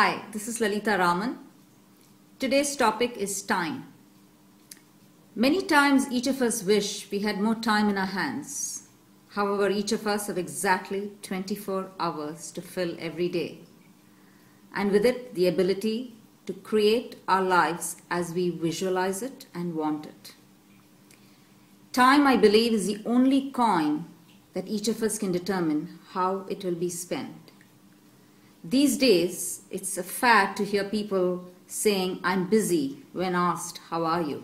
Hi, this is Lalita Raman. Today's topic is time. Many times each of us wish we had more time in our hands. However, each of us have exactly 24 hours to fill every day. And with it, the ability to create our lives as we visualize it and want it. Time, I believe, is the only coin that each of us can determine how it will be spent. These days, it's a fad to hear people saying, "I'm busy," when asked, "How are you?"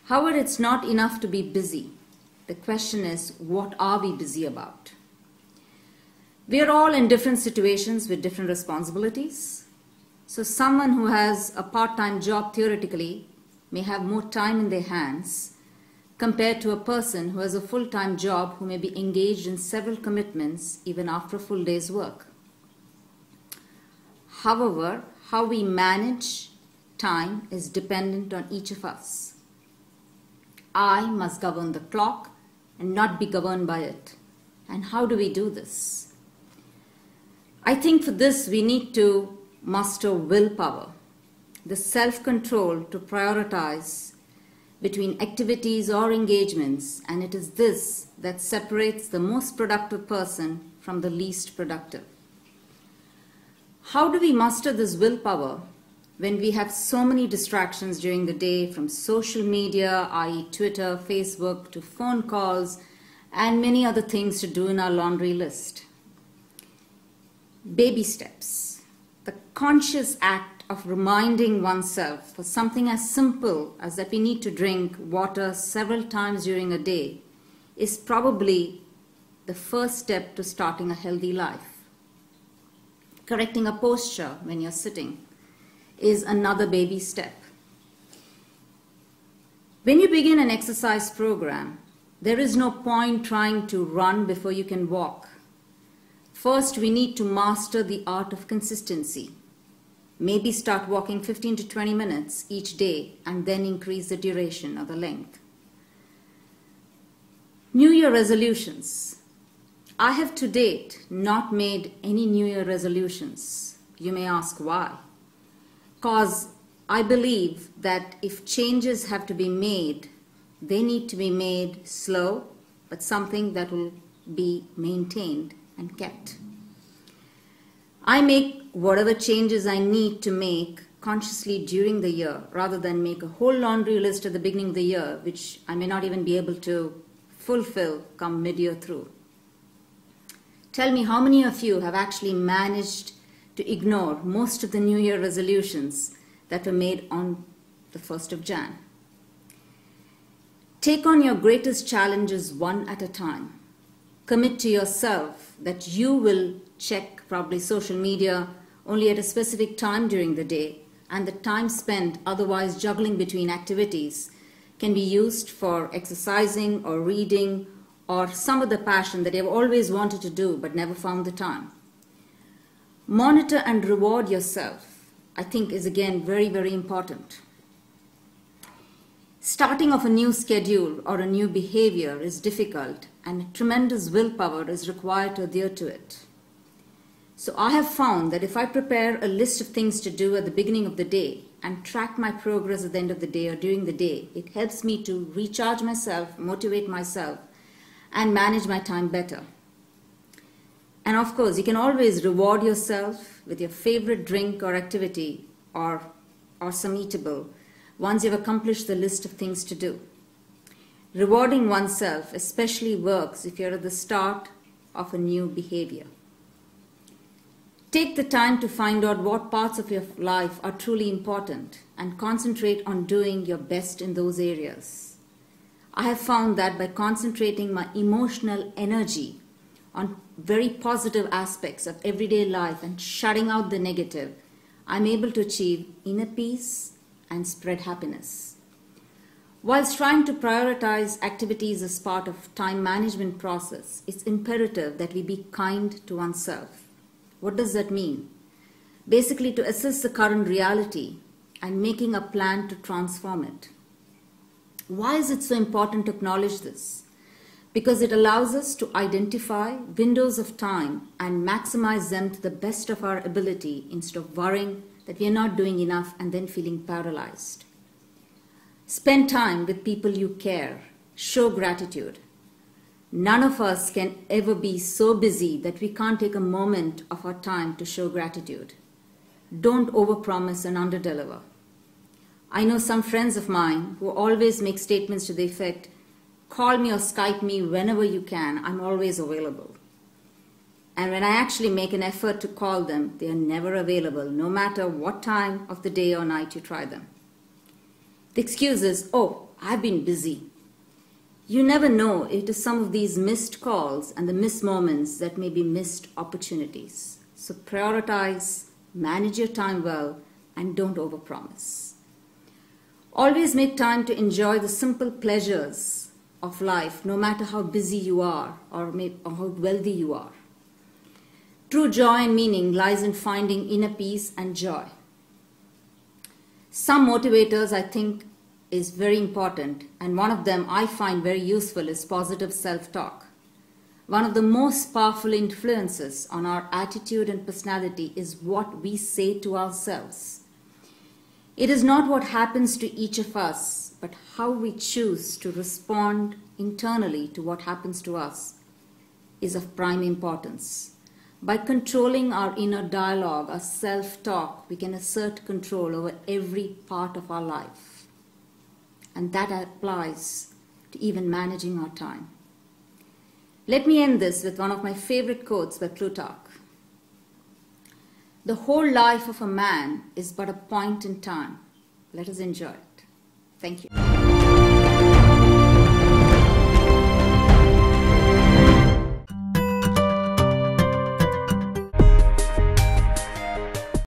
However, it's not enough to be busy. The question is, what are we busy about? We are all in different situations with different responsibilities. So someone who has a part-time job theoretically may have more time in their hands compared to a person who has a full-time job who may be engaged in several commitments even after a full day's work. However, how we manage time is dependent on each of us. I must govern the clock and not be governed by it. And how do we do this? I think for this we need to master willpower, the self-control to prioritize between activities or engagements, and it is this that separates the most productive person from the least productive. How do we master this willpower when we have so many distractions during the day, from social media, i.e. Twitter, Facebook, to phone calls, and many other things to do in our laundry list? Baby steps, the conscious act of reminding oneself for something as simple as that we need to drink water several times during a day, is probably the first step to starting a healthy life. Correcting a posture when you're sitting is another baby step. When you begin an exercise program, there is no point trying to run before you can walk. First, we need to master the art of consistency. Maybe start walking 15 to 20 minutes each day and then increase the duration or the length. New Year resolutions. I have to date not made any New Year resolutions. You may ask why. Because I believe that if changes have to be made, they need to be made slow, but something that will be maintained and kept. I make whatever changes I need to make consciously during the year, rather than make a whole laundry list at the beginning of the year, which I may not even be able to fulfill come mid-year through. Tell me, how many of you have actually managed to ignore most of the New Year resolutions that were made on the 1st of Jan? Take on your greatest challenges one at a time. Commit to yourself that you will check probably social media only at a specific time during the day, and the time spent otherwise juggling between activities can be used for exercising or reading or some other passion that you've always wanted to do but never found the time. Monitor and reward yourself, I think, is again very, very important. Starting off a new schedule or a new behavior is difficult, and tremendous willpower is required to adhere to it. So I have found that if I prepare a list of things to do at the beginning of the day and track my progress at the end of the day or during the day, it helps me to recharge myself, motivate myself, and manage my time better. And of course, you can always reward yourself with your favorite drink or activity or some eatable once you've accomplished the list of things to do. Rewarding oneself especially works if you're at the start of a new behavior. Take the time to find out what parts of your life are truly important and concentrate on doing your best in those areas. I have found that by concentrating my emotional energy on very positive aspects of everyday life and shutting out the negative, I'm able to achieve inner peace and spread happiness. Whilst trying to prioritize activities as part of time management process, it's imperative that we be kind to oneself. What does that mean? Basically, to assess the current reality and making a plan to transform it. Why is it so important to acknowledge this? because it allows us to identify windows of time and maximize them to the best of our ability instead of worrying that we are not doing enough and then feeling paralyzed. Spend time with people you care. Show gratitude. None of us can ever be so busy that we can't take a moment of our time to show gratitude. Don't overpromise and underdeliver. I know some friends of mine who always make statements to the effect, call me or Skype me whenever you can, I'm always available. And when I actually make an effort to call them, they are never available, no matter what time of the day or night you try them. The excuse is, oh, I've been busy. You never know, it is some of these missed calls and the missed moments that may be missed opportunities. So prioritize, manage your time well, and don't overpromise. Always make time to enjoy the simple pleasures of life, no matter how busy you are or how wealthy you are. True joy and meaning lies in finding inner peace and joy. Some motivators, I think, is very important, and one of them I find very useful is positive self-talk. One of the most powerful influences on our attitude and personality is what we say to ourselves. It is not what happens to each of us, but how we choose to respond internally to what happens to us is of prime importance. By controlling our inner dialogue, our self-talk, we can assert control over every part of our life. And that applies to even managing our time. Let me end this with one of my favorite quotes by Plutarch. The whole life of a man is but a point in time. Let us enjoy it. Thank you.